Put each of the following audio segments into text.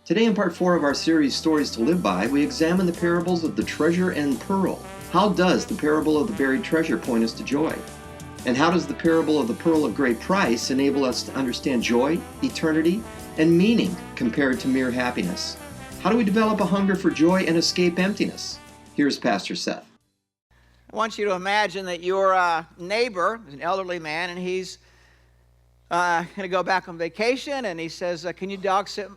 Today in part 4 of our series, Stories to Live By, we examine the parables of the treasure and pearl. How does the parable of the buried treasure point us to joy? And how does the parable of the pearl of great price enable us to understand joy, eternity, and meaning compared to mere happiness? How do we develop a hunger for joy and escape emptiness? Here's Pastor Seth. I want you to imagine that your neighbor is an elderly man, and he's going to go back on vacation, and he says, can you dog sit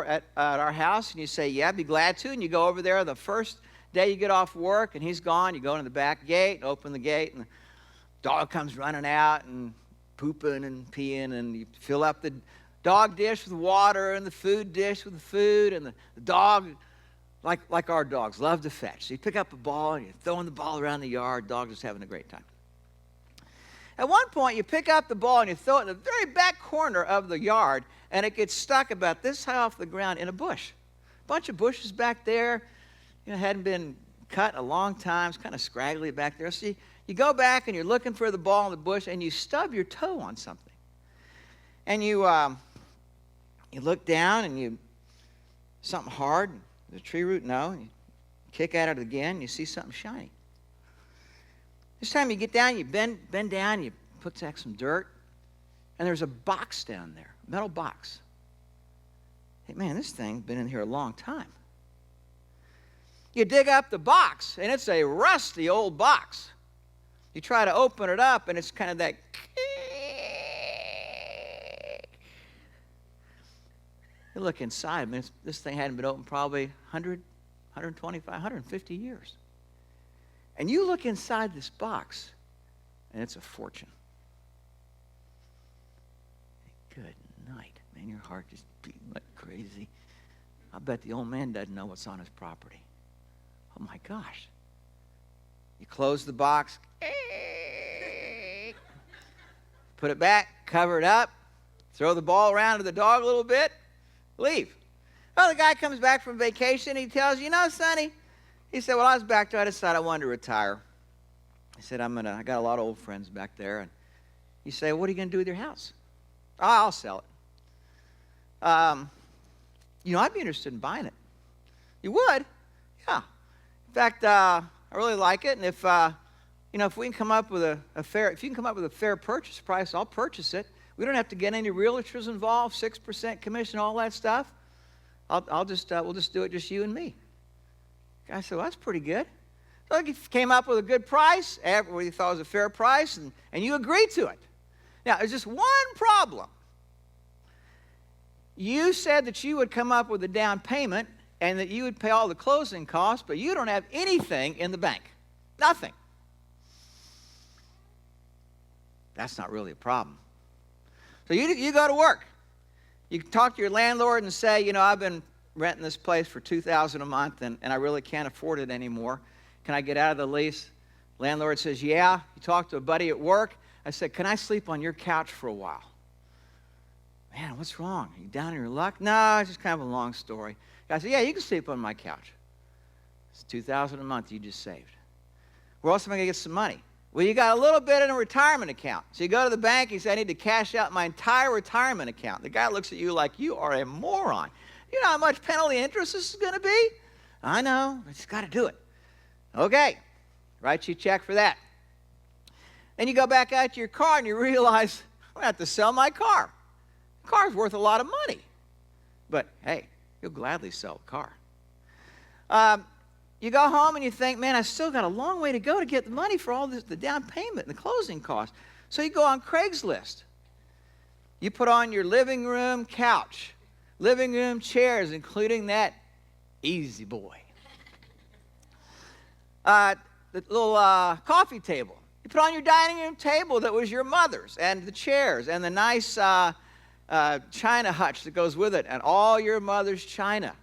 at our house? And you say, yeah, I'd be glad to. And you go over there the first day you get off work, and he's gone. You go into the back gate and open the gate, and the dog comes running out and pooping and peeing, and you fill up the dog dish with water and the food dish with the food, and the dog, like our dogs, love to fetch. So you pick up a ball, and you're throwing the ball around the yard. Dog just having a great time. At one point, you pick up the ball and you throw it in the very back corner of the yard, and it gets stuck about this high off the ground in a bush. A bunch of bushes back there, hadn't been cut in a long time. It's kind of scraggly back there. So you go back and you're looking for the ball in the bush, and you stub your toe on something. And you look down, and something hard, the tree root, no. And you kick at it again, and you see something shiny. This time you get down, you bend down, you put back some dirt, and there's a box down there, a metal box. Hey, man, this thing's been in here a long time. You dig up the box, and it's a rusty old box. You try to open it up, and it's kind of that. You look inside, I mean, this thing hadn't been open probably 100, 125, 150 years. And you look inside this box, and it's a fortune. Good night. Man, your heart just beating like crazy. I bet the old man doesn't know what's on his property. Oh, my gosh. You close the box. Put it back, cover it up, throw the ball around to the dog a little bit, leave. Well, the guy comes back from vacation. He tells you, Sonny, he said, well, I was back there. I decided I wanted to retire. He said, I got a lot of old friends back there. And you say, what are you going to do with your house? Oh, I'll sell it. I'd be interested in buying it. You would? Yeah. In fact, I really like it. And if we can come up with if you can come up with a fair purchase price, I'll purchase it. We don't have to get any realtors involved, 6% commission, all that stuff. We'll just do it, just you and me. I said, well, that's pretty good. So he came up with a good price, what he thought was a fair price, and you agreed to it. Now, there's just one problem. You said that you would come up with a down payment and that you would pay all the closing costs, but you don't have anything in the bank. Nothing. That's not really a problem. So you go to work. You talk to your landlord and say, I've been renting this place for $2,000 a month, and I really can't afford it anymore. Can I get out of the lease? Landlord says, yeah. You talk to a buddy at work. I said, can I sleep on your couch for a while? Man, what's wrong? Are you down in your luck? No, it's just kind of a long story. I said, yeah, you can sleep on my couch. It's $2,000 a month you just saved. Where else am I going to get some money? Well, you got a little bit in a retirement account. So you go to the bank, you say, I need to cash out my entire retirement account. The guy looks at you like you are a moron. You know how much penalty interest this is going to be? I know. I just got to do it. Okay. Write you a check for that. Then you go back out to your car and you realize, I'm going to have to sell my car. The car's worth a lot of money. But, hey, you'll gladly sell a car. You go home and you think, man, I still got a long way to go to get the money for all this, the down payment and the closing costs. So you go on Craigslist. You put on your living room couch. Living room chairs, including that easy boy. The little coffee table. You put on your dining room table that was your mother's, and the chairs, and the nice china hutch that goes with it, and all your mother's china.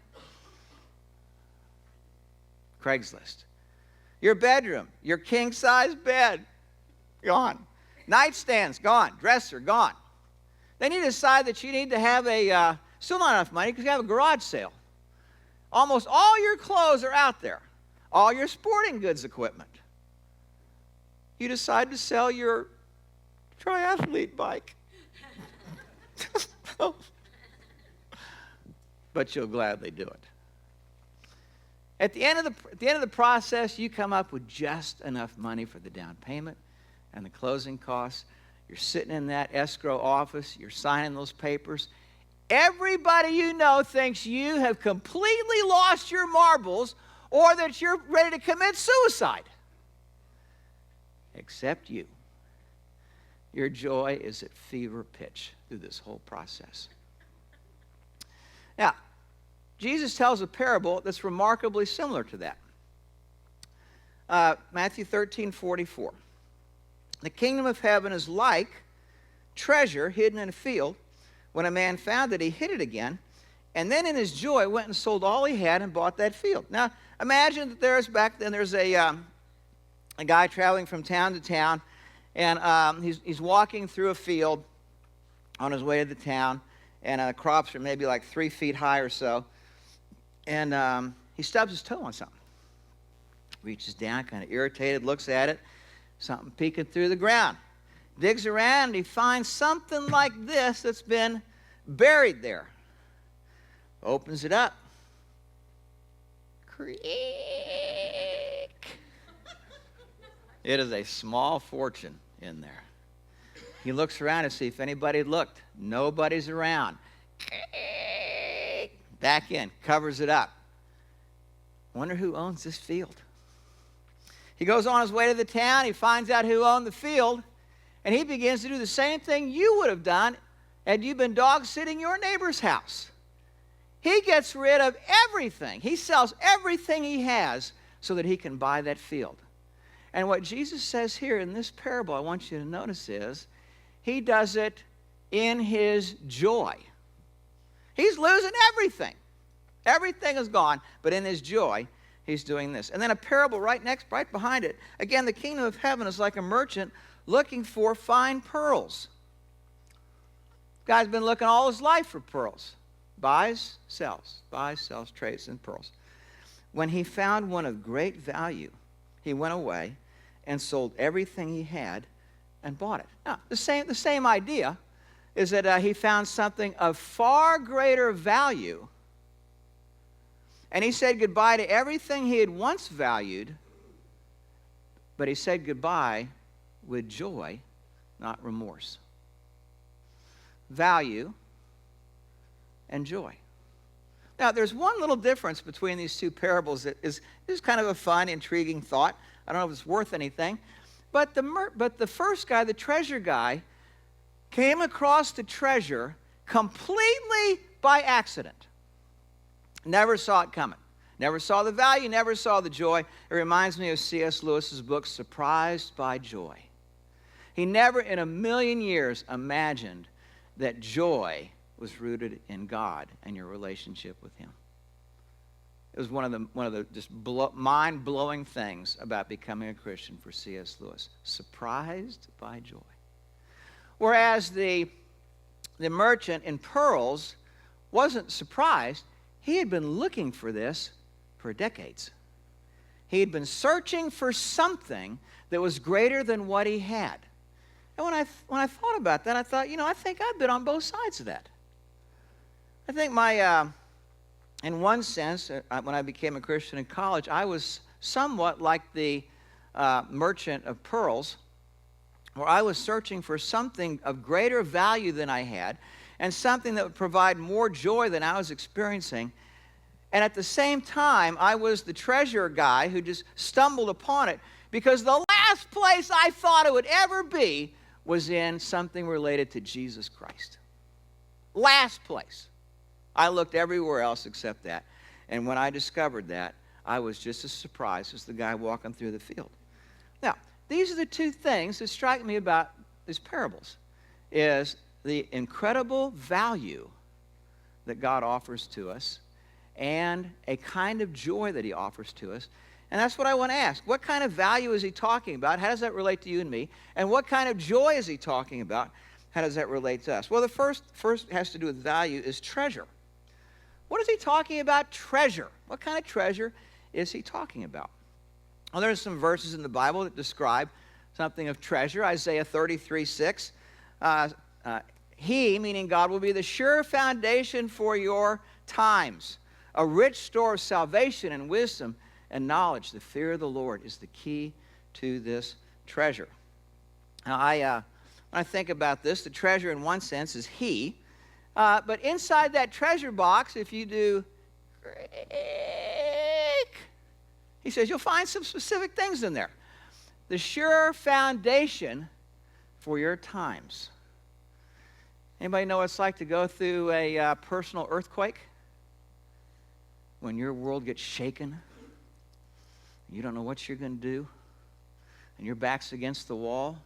Craigslist. Your bedroom, your king-size bed, gone. Nightstand's gone. Dresser, gone. Then you decide that you need to have still not enough money because you have a garage sale. Almost all your clothes are out there. All your sporting goods equipment. You decide to sell your triathlete bike. but you'll gladly do it. At the end of the process, you come up with just enough money for the down payment and the closing costs. You're sitting in that escrow office. You're signing those papers. Everybody you know thinks you have completely lost your marbles or that you're ready to commit suicide. Except you. Your joy is at fever pitch through this whole process. Now, Jesus tells a parable that's remarkably similar to that. Matthew 13:44. The kingdom of heaven is like treasure hidden in a field. When a man found it, he hid it again, and then in his joy went and sold all he had and bought that field. Now, imagine that there's a guy traveling from town to town, and he's walking through a field on his way to the town, and the crops are maybe like 3 feet high or so, and he stubs his toe on something. Reaches down, kind of irritated, looks at it, something peeking through the ground. Digs around, and he finds something like this that's been buried there. Opens it up. Creak. It is a small fortune in there. He looks around to see if anybody looked. Nobody's around. Back in, covers it up. Wonder who owns this field. He goes on his way to the town. He finds out who owned the field. And he begins to do the same thing you would have done had you been dog-sitting your neighbor's house. He gets rid of everything. He sells everything he has so that he can buy that field. And what Jesus says here in this parable, I want you to notice is, he does it in his joy. He's losing everything. Everything is gone, but in his joy, he's doing this. And then a parable right behind it. Again, the kingdom of heaven is like a merchant looking for fine pearls. Guy's been looking all his life for pearls. Buys, sells, trades in pearls. When he found one of great value, he went away and sold everything he had and bought it. Now, the same idea is that he found something of far greater value, and he said goodbye to everything he had once valued, but he said goodbye with joy, not remorse. Value and joy. Now, there's one little difference between these two parables that is kind of a fun, intriguing thought. I don't know if it's worth anything. But the first guy, the treasure guy, came across the treasure completely by accident. Never saw it coming. Never saw the value, never saw the joy. It reminds me of C.S. Lewis's book, Surprised by Joy. He never in a million years imagined that joy was rooted in God and your relationship with him. It was one of the just mind-blowing things about becoming a Christian for C.S. Lewis. Surprised by joy. Whereas the merchant in pearls wasn't surprised. He had been looking for this for decades. He had been searching for something that was greater than what he had. And when I thought about that, I thought, I think I've been on both sides of that. I think in one sense, when I became a Christian in college, I was somewhat like the merchant of pearls, where I was searching for something of greater value than I had, and something that would provide more joy than I was experiencing. And at the same time, I was the treasure guy who just stumbled upon it, because the last place I thought it would ever be was in something related to Jesus Christ. Last place. I looked everywhere else except that. And when I discovered that, I was just as surprised as the guy walking through the field. Now, these are the two things that strike me about these parables, is the incredible value that God offers to us and a kind of joy that he offers to us. And that's what I want to ask. What kind of value is he talking about? How does that relate to you and me? And what kind of joy is he talking about? How does that relate to us? Well, the first has to do with value is treasure. What is he talking about? Treasure. What kind of treasure is he talking about? Well, there are some verses in the Bible that describe something of treasure. Isaiah 33:6. He, meaning God, will be the sure foundation for your times. A rich store of salvation and wisdom and knowledge. The fear of the Lord is the key to this treasure. Now, when I think about this, the treasure in one sense is He. But inside that treasure box, if you do, He says, you'll find some specific things in there. The sure foundation for your times. Anybody know what it's like to go through a personal earthquake? When your world gets shaken, you don't know what you're going to do, and your back's against the wall.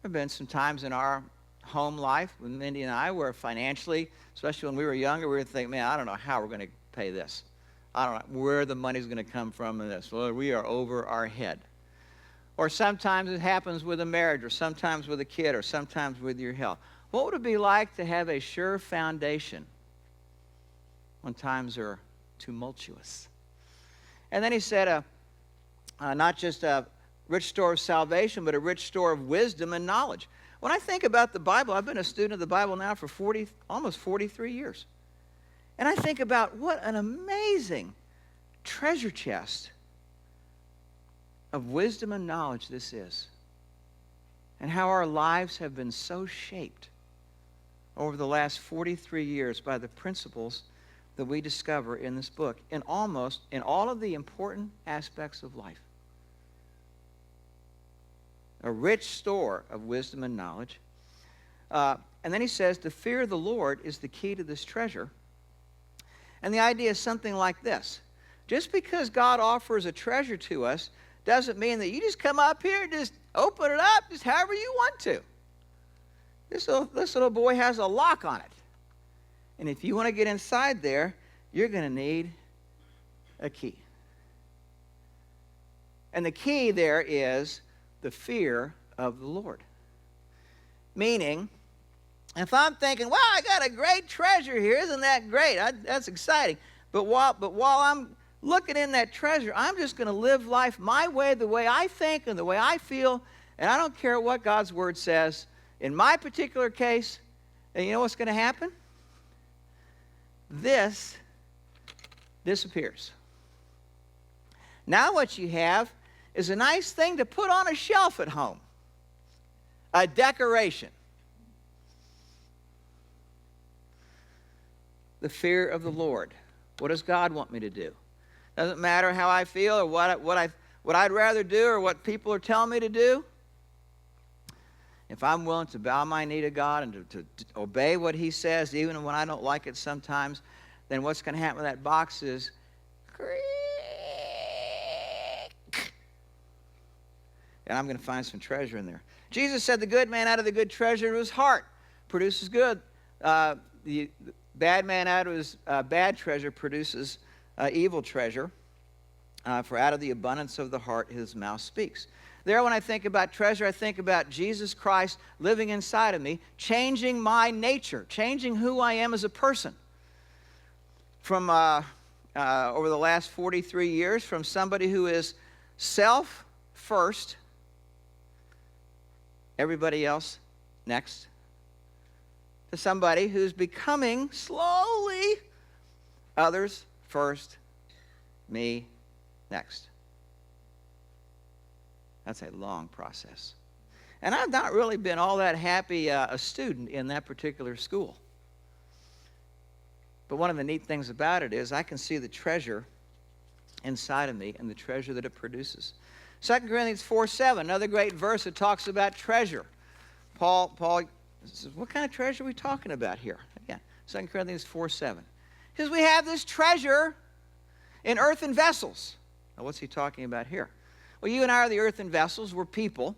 There have been some times in our home life with Mindy and I where financially, especially when we were younger, we would think, man, I don't know how we're going to pay this. I don't know where the money's going to come from in this. Well, we are over our head. Or sometimes it happens with a marriage, or sometimes with a kid, or sometimes with your health. What would it be like to have a sure foundation when times are tumultuous? And then he said, not just a rich store of salvation, but a rich store of wisdom and knowledge. When I think about the Bible, I've been a student of the Bible now for almost 43 years. And I think about what an amazing treasure chest of wisdom and knowledge this is. And how our lives have been so shaped over the last 43 years by the principles that we discover in this book in all of the important aspects of life. A rich store of wisdom and knowledge. And then he says, the fear of the Lord is the key to this treasure. And the idea is something like this. Just because God offers a treasure to us doesn't mean that you just come up here and just open it up just however you want to. This little boy has a lock on it. And if you want to get inside there, you're going to need a key. And the key there is the fear of the Lord. Meaning, if I'm thinking, wow, I got a great treasure here, isn't that great? That's exciting. But while I'm looking in that treasure, I'm just going to live life my way, the way I think and the way I feel, and I don't care what God's Word says. In my particular case, and you know what's going to happen? This disappears. Now what you have is a nice thing to put on a shelf at home. A decoration. The fear of the Lord. What does God want me to do? Doesn't matter how I feel or what I'd rather do or what people are telling me to do. If I'm willing to bow my knee to God and to obey what He says, even when I don't like it sometimes, then what's going to happen with that box is creak. And I'm going to find some treasure in there. Jesus said the good man out of the good treasure of his heart produces good. The bad man out of his bad treasure produces evil treasure. For out of the abundance of the heart his mouth speaks. There, when I think about treasure, I think about Jesus Christ living inside of me, changing my nature, changing who I am as a person. From over the last 43 years, from somebody who is self first, everybody else next, to somebody who's becoming slowly others first, me next. That's a long process. And I've not really been all that happy a student in that particular school. But one of the neat things about it is I can see the treasure inside of me and the treasure that it produces. 2 Corinthians 4:7, another great verse that talks about treasure. Paul says, what kind of treasure are we talking about here? Again, 2 Corinthians 4:7. He says, we have this treasure in earthen vessels. Now, what's he talking about here? Well, you and I are the earthen vessels. We're people.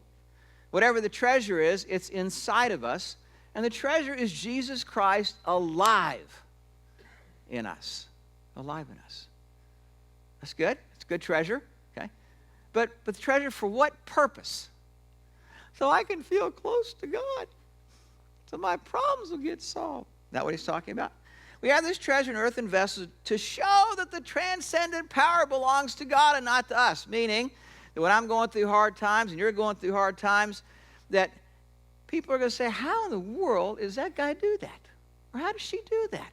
Whatever the treasure is, it's inside of us. And the treasure is Jesus Christ alive in us. Alive in us. That's good. It's good treasure. Okay. But the treasure for what purpose? So I can feel close to God. So my problems will get solved. Is that what he's talking about? We have this treasure in earthen vessels to show that the transcendent power belongs to God and not to us. Meaning that when I'm going through hard times and you're going through hard times, that people are going to say, how in the world does that guy do that? Or how does she do that?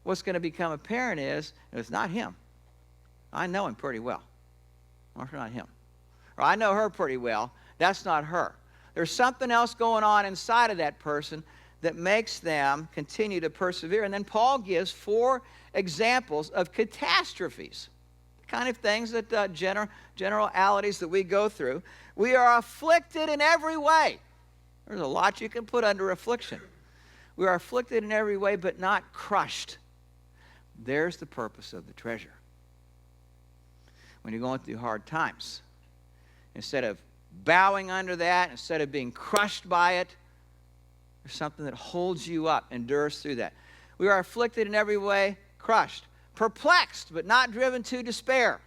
what's going to become apparent is it's not him. I know him pretty well. That's not him. Or I know her pretty well. That's not her. There's something else going on inside of that person that makes them continue to persevere. And then Paul gives 4 examples of catastrophes, the kind of things that generalities that we go through. We are afflicted in every way. There's a lot you can put under affliction. We are afflicted in every way, but not crushed. There's the purpose of the treasure. When you're going through hard times, instead of bowing under that, instead of being crushed by it, there's something that holds you up, endures through that. We are afflicted in every way, crushed, perplexed, but not driven to despair.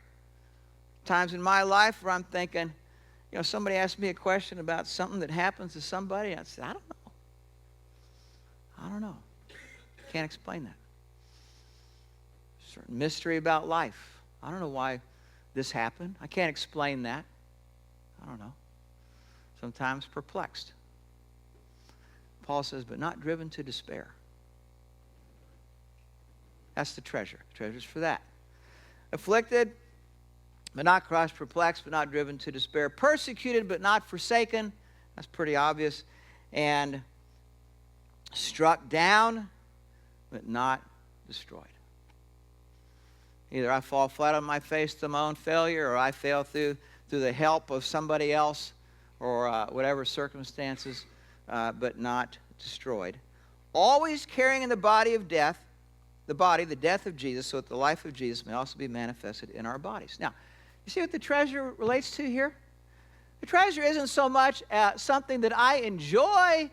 Times in my life where I'm thinking, somebody asked me a question about something that happens to somebody, and I said, I don't know. I don't know. Can't explain that. Certain mystery about life. I don't know why this happened. I can't explain that. I don't know. Sometimes perplexed. Paul says, but not driven to despair. That's the treasure. The treasure's for that. Afflicted, but not crushed, perplexed, but not driven to despair. Persecuted, but not forsaken. That's pretty obvious. And struck down, but not destroyed. Either I fall flat on my face to my own failure, or I fail through the help of somebody else, or whatever circumstances, but not destroyed. Always carrying in the body of death, the death of Jesus, so that the life of Jesus may also be manifested in our bodies. Now, you see what the treasure relates to here? The treasure isn't so much something that I enjoy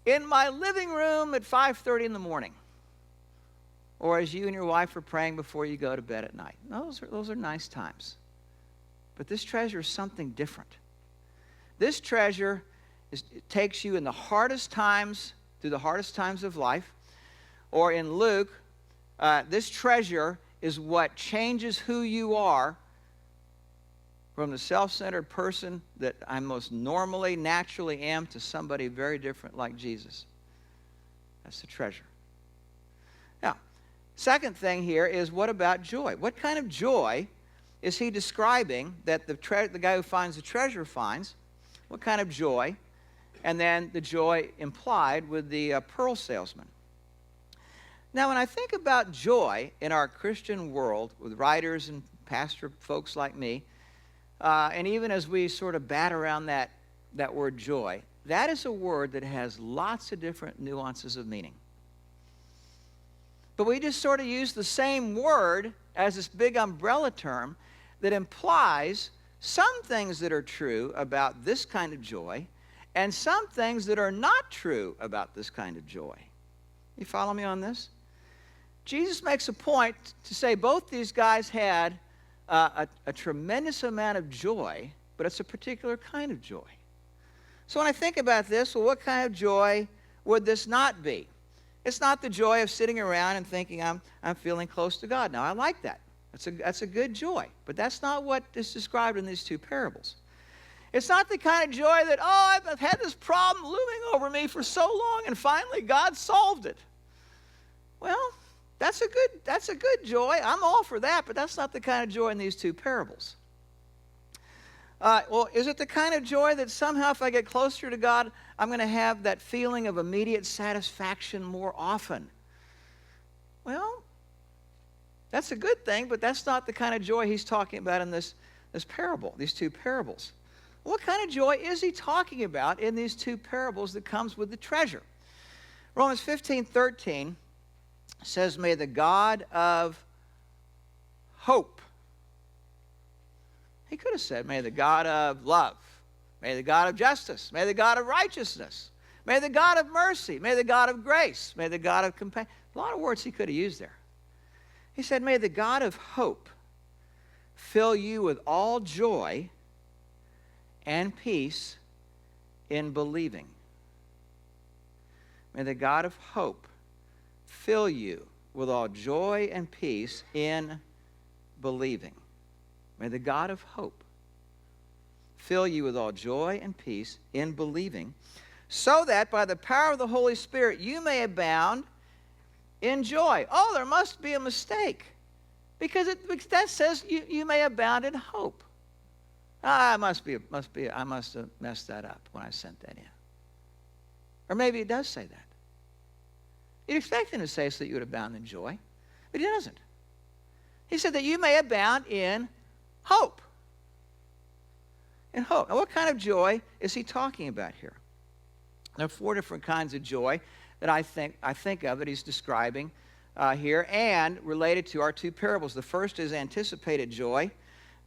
in my living room at 5:30 in the morning, or as you and your wife are praying before you go to bed at night. Those are nice times. But this treasure is something different. This treasure it takes you in the hardest times, through the hardest times of life. Or in Luke, this treasure is what changes who you are from the self-centered person that I most normally, naturally am, to somebody very different like Jesus. That's the treasure. Now, second thing here is, what about joy? What kind of joy is he describing that the guy who finds the treasure finds? What kind of joy? And then the joy implied with the pearl salesman. Now, when I think about joy in our Christian world, with writers and pastor folks like me, and even as we sort of bat around that word joy, that is a word that has lots of different nuances of meaning. But we just sort of use the same word as this big umbrella term that implies some things that are true about this kind of joy and some things that are not true about this kind of joy. You follow me on this? Jesus makes a point to say both these guys had a tremendous amount of joy, but it's a particular kind of joy. So when I think about this, well, what kind of joy would this not be? It's not the joy of sitting around and thinking I'm feeling close to God. Now, I like that. That's a good joy, but that's not what is described in these two parables. It's not the kind of joy that, I've had this problem looming over me for so long, and finally God solved it. Well, that's a good joy. I'm all for that, but that's not the kind of joy in these two parables. Well, is it the kind of joy that somehow if I get closer to God, I'm going to have that feeling of immediate satisfaction more often? Well, that's a good thing, but that's not the kind of joy he's talking about in this parable, these two parables. What kind of joy is he talking about in these two parables that comes with the treasure? Romans 15:13 says, may the God of hope. He could have said, may the God of love, may the God of justice, may the God of righteousness, may the God of mercy, may the God of grace, may the God of compassion. A lot of words he could have used there. He said, may the God of hope fill you with all joy and peace in believing. May the God of hope fill you with all joy and peace in believing. May the God of hope fill you with all joy and peace in believing, so that by the power of the Holy Spirit you may abound in joy. Oh, there must be a mistake. Because that says you may abound in hope. I must have messed that up when I sent that in. Or maybe it does say that. You'd expect him to say so that you would abound in joy, but he doesn't. He said that you may abound in hope. In hope. Now, what kind of joy is he talking about here? There are 4 different kinds of joy that I think of that he's describing here, and related to our 2 parables. The first is anticipated joy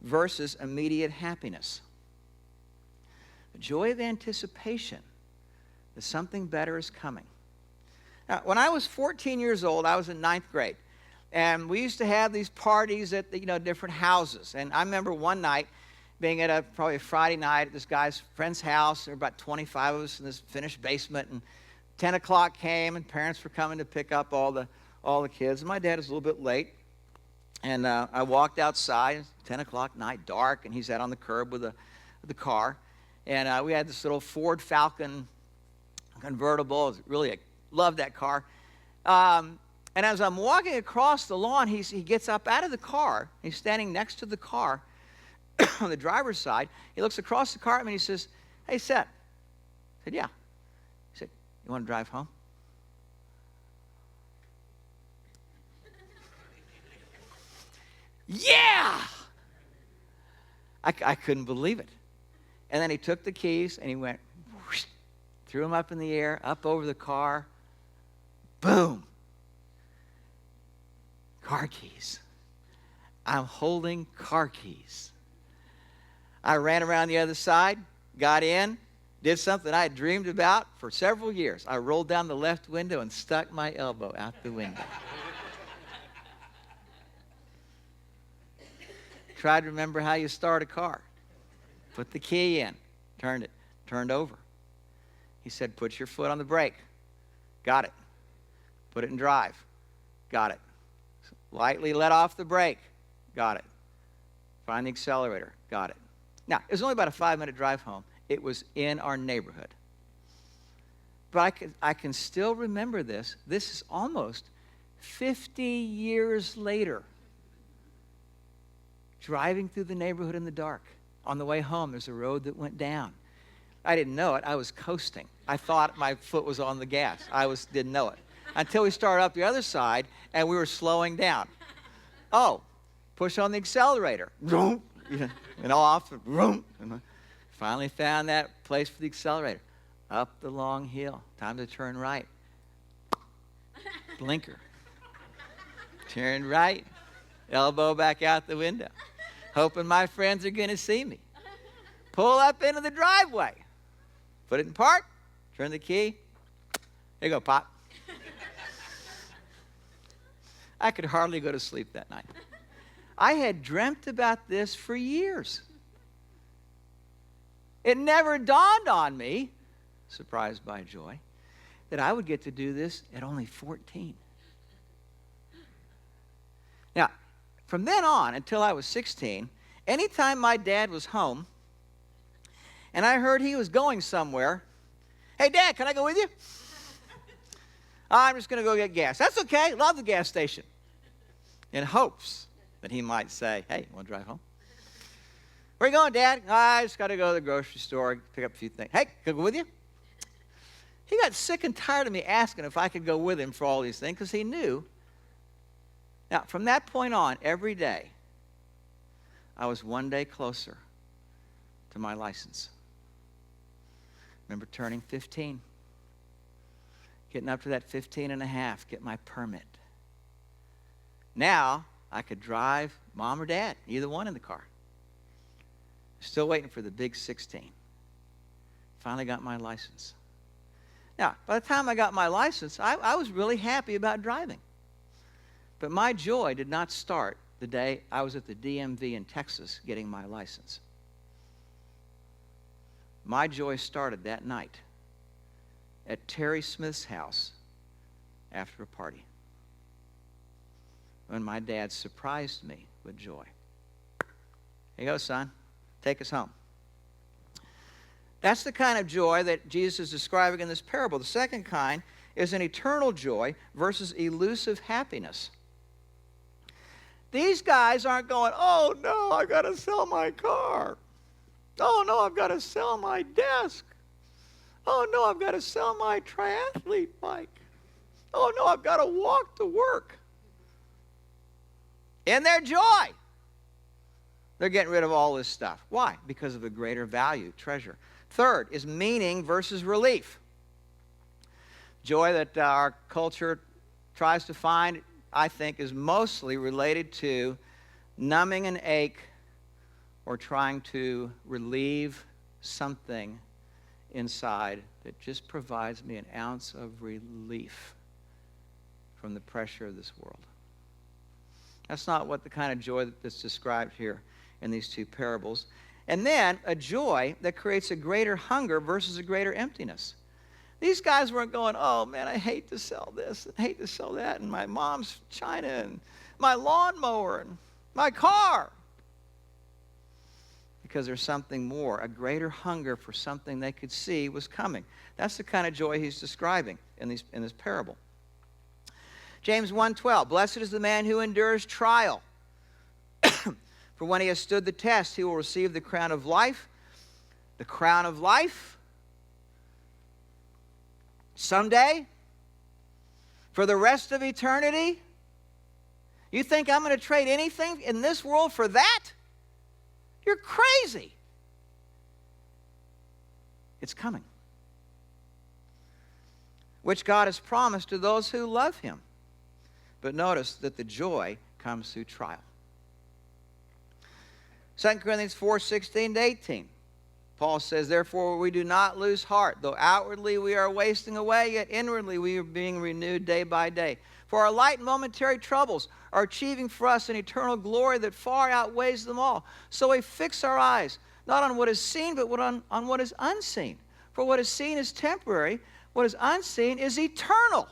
versus immediate happiness. The joy of anticipation that something better is coming. Now, when I was 14 years old, I was in 9th grade, and we used to have these parties at different houses. And I remember one night being at probably a Friday night at this guy's friend's house. There were about 25 of us in this finished basement, and 10 o'clock came, and parents were coming to pick up all the kids. And my dad was a little bit late, and I walked outside. 10 o'clock night, dark, and he's out on the curb with the car. And we had this little Ford Falcon convertible. I loved that car. And as I'm walking across the lawn, he gets up out of the car. He's standing next to the car on the driver's side. He looks across the car at me and he says, "Hey, Seth." I said, "Yeah." He said, "You want to drive home?" Yeah! I couldn't believe it. And then he took the keys and he went, whoosh, threw them up in the air, up over the car. Boom. Car keys. I'm holding car keys. I ran around the other side, got in, did something I had dreamed about for several years. I rolled down the left window and stuck my elbow out the window. Tried to remember how you start a car. Put the key in, turned over. He said, "Put your foot on the brake." Got it. Put it in drive. Got it. Lightly let off the brake. Got it. Find the accelerator. Got it. Now, it was only about a 5-minute drive home. It was in our neighborhood. But I can still remember this. This is almost 50 years later. Driving through the neighborhood in the dark. On the way home, there's a road that went down. I didn't know it. I was coasting. I thought my foot was on the gas. Didn't know it. Until we started up the other side, and we were slowing down. Oh, push on the accelerator. And off. And finally found that place for the accelerator. Up the long hill. Time to turn right. Blinker. Turn right. Elbow back out the window. Hoping my friends are going to see me. Pull up into the driveway. Put it in park. Turn the key. There you go, Pop. I could hardly go to sleep that night. I had dreamt about this for years. It never dawned on me, surprised by joy, that I would get to do this at only 14. Now, from then on until I was 16, anytime my dad was home and I heard he was going somewhere, "Hey, Dad, can I go with you?" "I'm just going to go get gas." "That's okay. Love the gas station." In hopes that he might say, "Hey, you want to drive home?" "Where are you going, Dad?" "I just got to go to the grocery store, pick up a few things." "Hey, can I go with you?" He got sick and tired of me asking if I could go with him for all these things because he knew. Now, from that point on, every day, I was one day closer to my license. Remember turning 15, getting up to that 15 and a half, get my permit. Now, I could drive Mom or Dad, either one in the car. Still waiting for the big 16. Finally got my license. Now, by the time I got my license, I was really happy about driving. But my joy did not start the day I was at the DMV in Texas getting my license. My joy started that night at Terry Smith's house after a party, when my dad surprised me with joy. "Here you go, son. Take us home." That's the kind of joy that Jesus is describing in this parable. The second kind is an eternal joy versus elusive happiness. These guys aren't going, oh no, I've got to sell my car. Oh no, I've got to sell my desk. Oh no, I've got to sell my triathlete bike. Oh no, I've got to walk to work. In their joy, they're getting rid of all this stuff. Why? Because of a greater value, treasure. Third is meaning versus relief. Joy that our culture tries to find, I think, is mostly related to numbing an ache or trying to relieve something inside that just provides me an ounce of relief from the pressure of this world. That's not what the kind of joy that's described here in these two parables. And then a joy that creates a greater hunger versus a greater emptiness. These guys weren't going, oh man, I hate to sell this, I hate to sell that, and my mom's china, and my lawnmower, and my car. Because there's something more, a greater hunger for something they could see was coming. That's the kind of joy he's describing in this parable. James 1:12, blessed is the man who endures trial. For when he has stood the test, he will receive the crown of life. The crown of life. Someday. For the rest of eternity. You think I'm going to trade anything in this world for that? You're crazy. It's coming. Which God has promised to those who love him. But notice that the joy comes through trial. 2 Corinthians 4:16-18. Paul says, therefore we do not lose heart. Though outwardly we are wasting away, yet inwardly we are being renewed day by day. For our light and momentary troubles are achieving for us an eternal glory that far outweighs them all. So we fix our eyes, not on what is seen, but on what is unseen. For what is seen is temporary. What is unseen is eternal.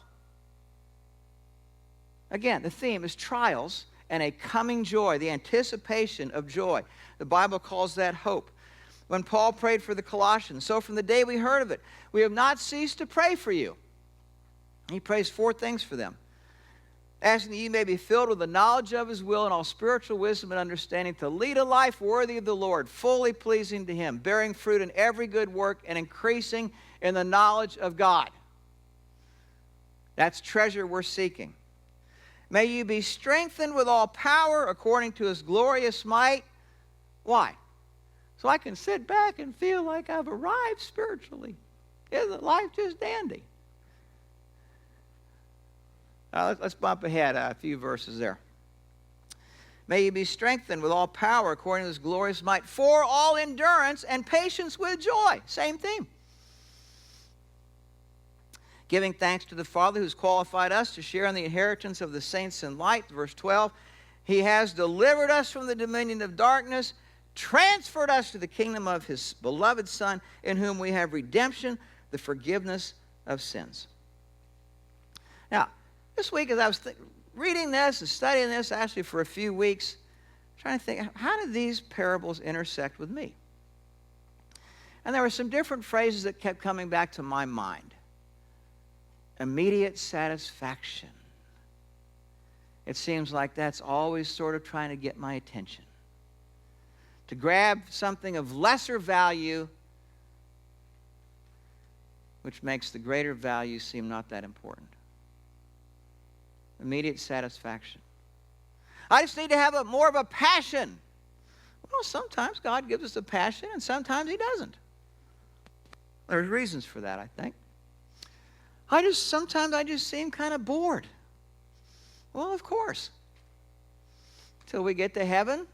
Again, the theme is trials and a coming joy, the anticipation of joy. The Bible calls that hope. When Paul prayed for the Colossians, so from the day we heard of it, we have not ceased to pray for you. He prays 4 things for them. Asking that you may be filled with the knowledge of his will and all spiritual wisdom and understanding, to lead a life worthy of the Lord, fully pleasing to him, bearing fruit in every good work and increasing in the knowledge of God. That's treasure we're seeking. May you be strengthened with all power according to his glorious might. Why? So I can sit back and feel like I've arrived spiritually. Isn't life just dandy? Let's bump ahead a few verses there. May you be strengthened with all power according to his glorious might, for all endurance and patience with joy. Same theme. Giving thanks to the Father who's qualified us to share in the inheritance of the saints in light. Verse 12, he has delivered us from the dominion of darkness, transferred us to the kingdom of his beloved Son, in whom we have redemption, the forgiveness of sins. Now, this week as I was reading this and studying this actually for a few weeks, trying to think, how do these parables intersect with me? And there were some different phrases that kept coming back to my mind. Immediate satisfaction. It seems like that's always sort of trying to get my attention. To grab something of lesser value, which makes the greater value seem not that important. Immediate satisfaction. I just need to have more of a passion. Well, sometimes God gives us a passion and sometimes he doesn't. There's reasons for that, I think. Sometimes I just seem kind of bored. Well, of course. Till we get to heaven,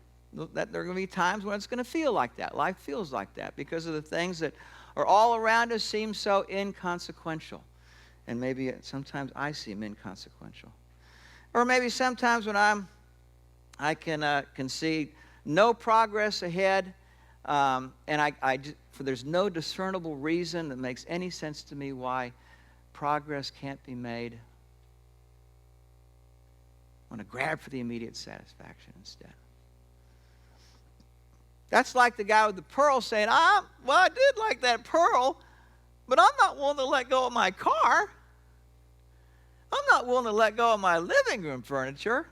that there are going to be times when it's going to feel like that. Life feels like that because of the things that are all around us seem so inconsequential. And maybe sometimes I seem inconsequential. Or maybe sometimes when I can see no progress ahead, and there's no discernible reason that makes any sense to me why progress can't be made. I want to grab for the immediate satisfaction instead. That's like the guy with the pearl saying, well, I did like that pearl, but I'm not willing to let go of my car. I'm not willing to let go of my living room furniture.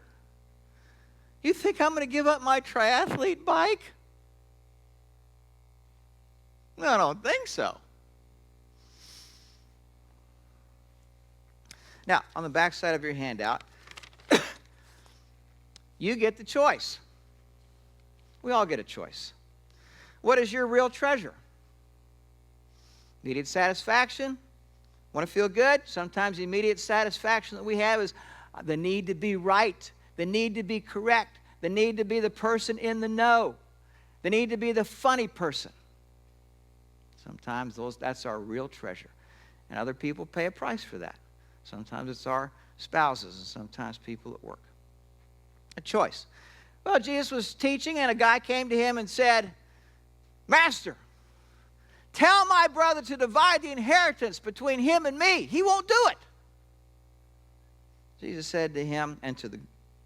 You think I'm going to give up my triathlete bike? No, I don't think so. Now, on the back side of your handout, you get the choice. We all get a choice. What is your real treasure? Immediate satisfaction? Want to feel good? Sometimes the immediate satisfaction that we have is the need to be right, the need to be correct, the need to be the person in the know, the need to be the funny person. Sometimes that's our real treasure. And other people pay a price for that. Sometimes it's our spouses and sometimes people at work. A choice. Well, Jesus was teaching and a guy came to him and said, Master, tell my brother to divide the inheritance between him and me. He won't do it. Jesus said to him and to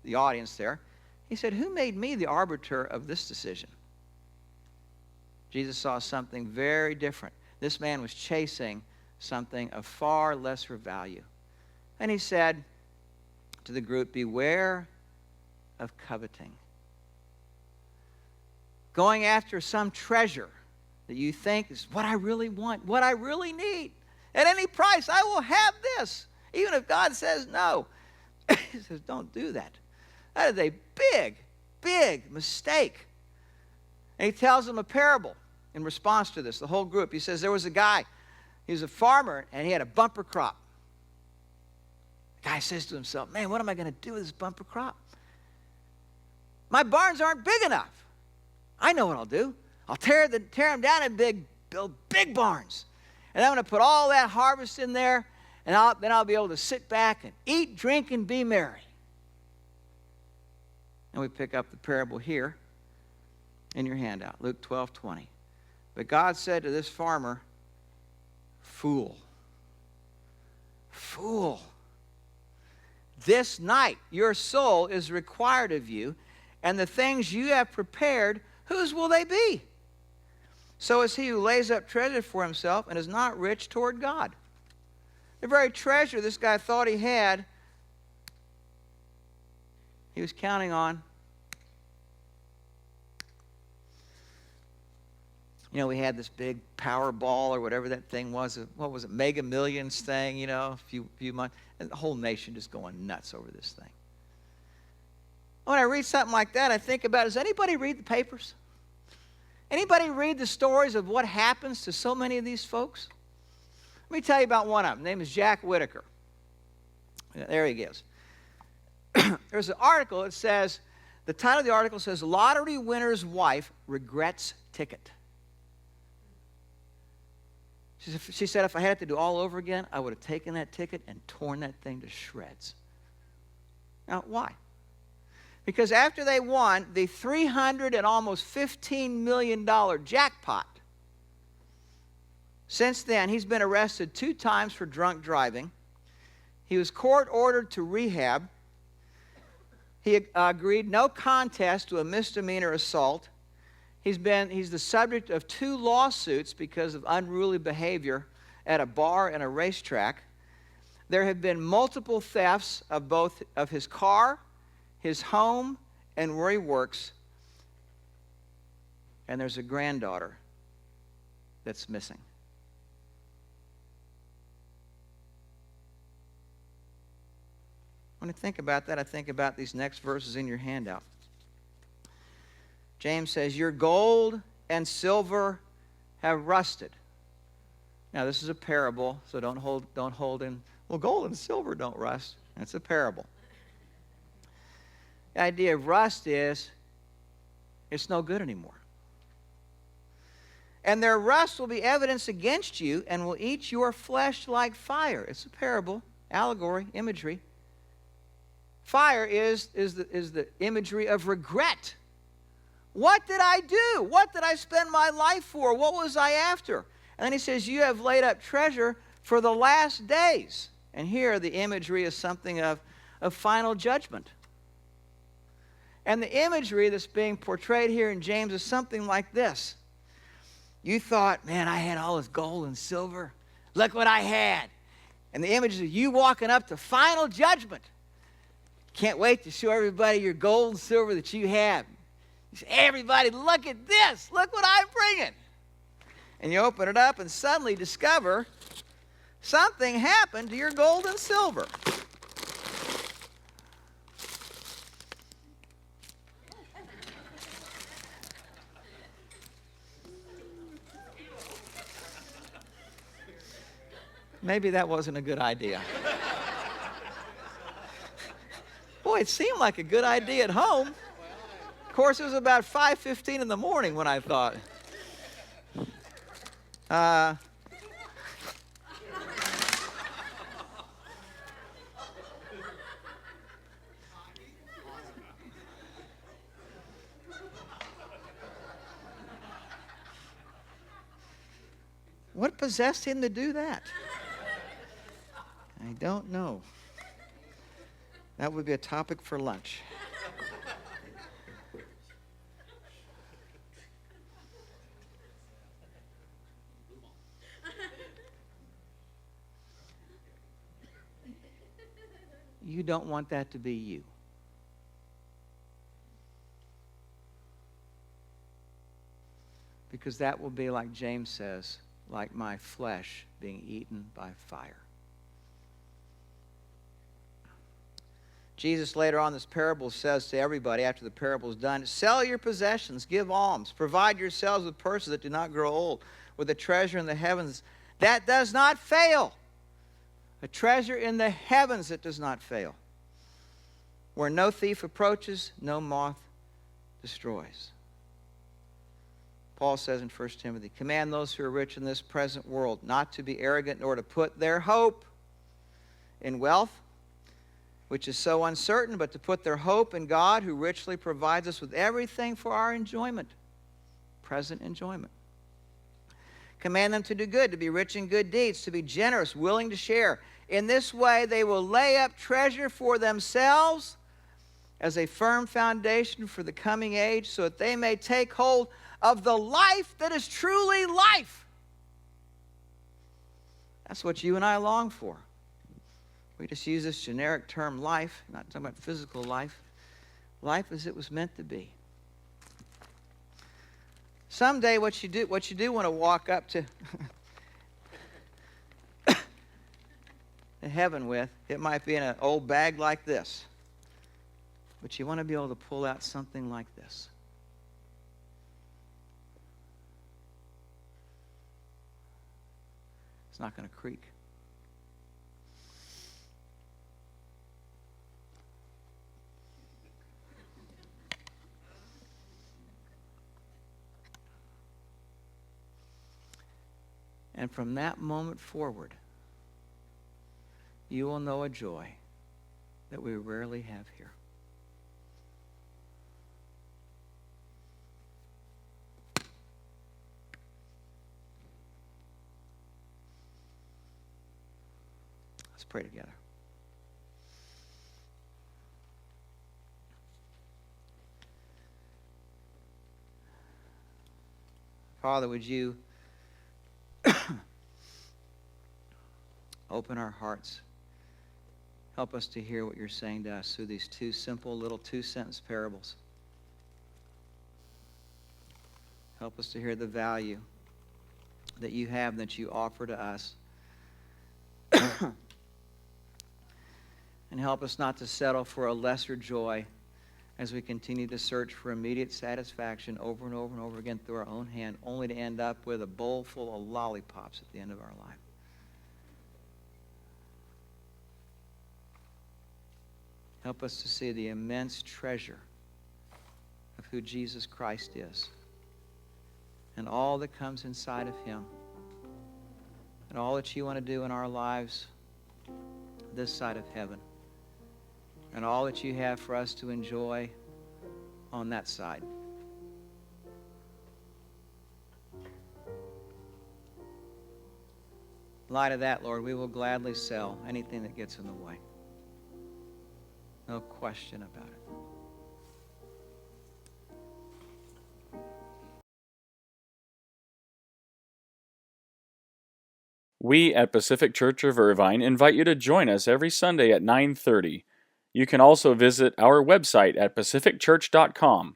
the audience there, he said, who made me the arbiter of this decision? Jesus saw something very different. This man was chasing something of far lesser value. And he said to the group, beware of coveting. Going after some treasure that you think is what I really want, what I really need. At any price, I will have this. Even if God says no. He says, don't do that. That is a big, big mistake. And he tells them a parable in response to this, the whole group. He says there was a guy, he was a farmer, and he had a bumper crop. The guy says to himself, man, what am I going to do with this bumper crop? My barns aren't big enough. I know what I'll do. I'll tear them down and build big barns. And I'm going to put all that harvest in there, and then I'll be able to sit back and eat, drink, and be merry. And we pick up the parable here in your handout, Luke 12:20. But God said to this farmer, fool, fool, this night your soul is required of you, and the things you have prepared, whose will they be? So is he who lays up treasure for himself and is not rich toward God. The very treasure this guy thought he had, he was counting on. You know, we had this big Powerball or whatever that thing was. What was it? Mega Millions thing, you know, a few months. And the whole nation just going nuts over this thing. When I read something like that, I think about, does anybody read the papers? Anybody read the stories of what happens to so many of these folks? Let me tell you about one of them. His name is Jack Whitaker. There he is. There's an article that says, the title of the article says, Lottery Winner's Wife Regrets Ticket. She said, if I had to do all over again, I would have taken that ticket and torn that thing to shreds. Now, why? Because after they won the $300 and almost $15 million jackpot, since then he's been arrested 2 times for drunk driving. He was court-ordered to rehab. He agreed no contest to a misdemeanor assault. He's the subject of 2 lawsuits because of unruly behavior at a bar and a racetrack. There have been multiple thefts of both of his car, his home, and where he works. And there's a granddaughter that's missing. When I think about that, I think about these next verses in your handout. James says, your gold and silver have rusted. Now, this is a parable, so don't hold in, well, gold and silver don't rust. It's a parable. The idea of rust is it's no good anymore. And their rust will be evidence against you and will eat your flesh like fire. It's a parable, allegory, imagery. Fire is the imagery of regret. What did I do? What did I spend my life for? What was I after? And then he says, you have laid up treasure for the last days. And here the imagery is something of final judgment. And the imagery that's being portrayed here in James is something like this. You thought, man, I had all this gold and silver. Look what I had. And the image of you walking up to final judgment. Can't wait to show everybody your gold and silver that you have. You say, everybody, look at this. Look what I'm bringing. And you open it up and suddenly discover something happened to your gold and silver. Maybe that wasn't a good idea. Boy, it seemed like a good idea at home. Of course, it was about 5:15 in the morning when I thought. What possessed him to do that? I don't know. That would be a topic for lunch. You don't want that to be you. Because that will be, like James says, like my flesh being eaten by fire. Jesus later on in this parable says to everybody after the parable is done, sell your possessions, give alms, provide yourselves with purses that do not grow old, with a treasure in the heavens that does not fail. A treasure in the heavens that does not fail, where no thief approaches, no moth destroys. Paul says in 1 Timothy, command those who are rich in this present world not to be arrogant, nor to put their hope in wealth, which is so uncertain, but to put their hope in God, who richly provides us with everything for our enjoyment, present enjoyment. Command them to do good, to be rich in good deeds, to be generous, willing to share. In this way, they will lay up treasure for themselves as a firm foundation for the coming age, so that they may take hold of the life that is truly life. That's what you and I long for. We just use this generic term life, not talking about physical life. Life as it was meant to be. Someday what you do want to walk up to heaven with, it might be in an old bag like this. But you want to be able to pull out something like this. It's not going to creak. And from that moment forward, you will know a joy that we rarely have here. Let's pray together. Father, would you open our hearts. Help us to hear what you're saying to us through these two simple little two-sentence parables. Help us to hear the value that you have and that you offer to us. And help us not to settle for a lesser joy as we continue to search for immediate satisfaction over and over and over again through our own hand, only to end up with a bowl full of lollipops at the end of our life. Help us to see the immense treasure of who Jesus Christ is and all that comes inside of him and all that you want to do in our lives this side of heaven and all that you have for us to enjoy on that side. In light of that, Lord, we will gladly sell anything that gets in the way. No question about it. We at Pacific Church of Irvine invite you to join us every Sunday at 9:30. You can also visit our website at pacificchurch.com.